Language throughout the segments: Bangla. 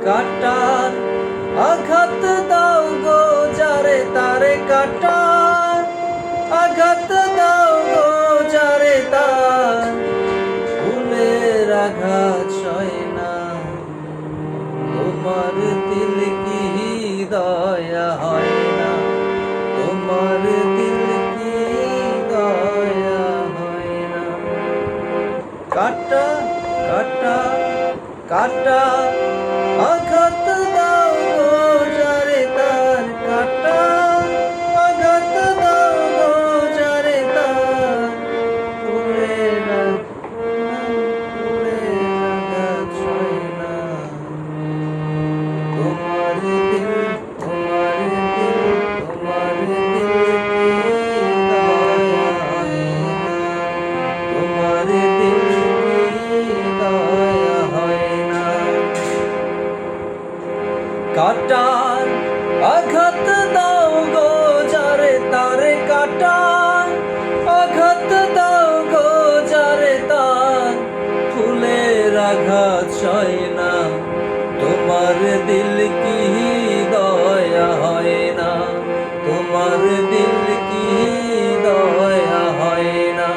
কাটার আঘাত দাও গো যারে তারে কাটার আঘাত দাও গো যারে তার ফুলের আঘাত সয় না তোমার দিল কি দয়া হয় না তোমার দিল কি দয়া হয় না কাটা কাটা কাটা আঘাত দাও গো যারে তার কাটা আঘাত দাও গো যারে তার ফুলের আঘাত সয় না তোমার দিল তোমার দিল কি দয়া হয় না তোমার দিল কি দয়া হয় না কাটার আঘাত দাও গো যারে তারে কাটার আঘাত দাও গো যারে তার ফুলের আঘাত সয় না তোমার দিল কি দয়া হয় না তোমার দিল কি দয়া হয় না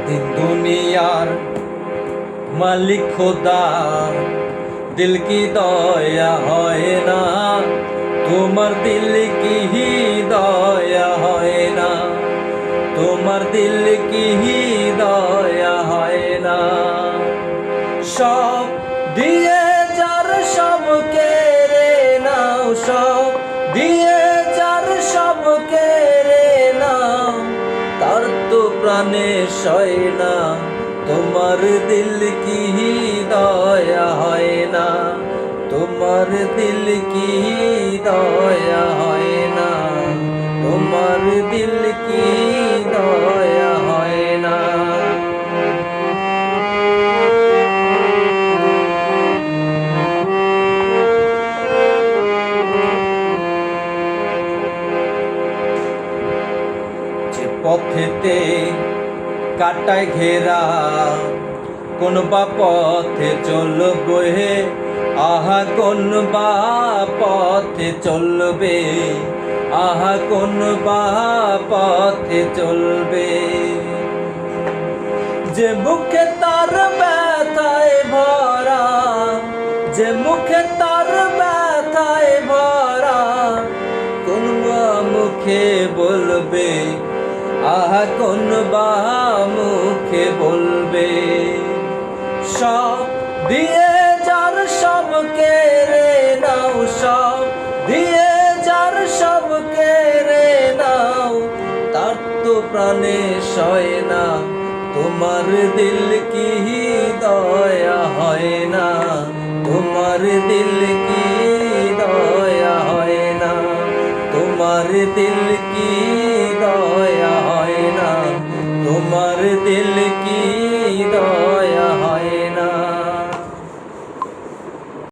दिन दुनियार मालिक खुदा दिल की दया है ना तुम्हार दिल की ही दया है ना तुम्हार दिल की ही दया है ना सब दिए जार सब केरे नाও सब दिए जार सब केरे नाও তার তো প্রাণে সয় না তোমার দিল কি দয়া হয় না তোমার দিল কি দয়া হয় না তোমার দিল কি দয়া হয় না যে পথেতে কাটায় ঘেরা কোন বা পথে চলবে আহা কোন বা পথে চলবে আহা কোন বা পথে চলবে যে মুখে তার ব্যথায় ভরা যে মুখে তার ব্যথায় ভরা কোন বা মুখে বলবে আহা কোন বা মুখে বলবে সব দিয়ে যার সব কেড়ে নাও সব দিয়ে যার সব কেড়ে নাও তার তো প্রাণে সয় না তোমার দিল কি দয়া হয় না তোমার দিল কি দয়া হয় না তোমার দিল কি দয়া হয় না তোমার দিল কি দয়া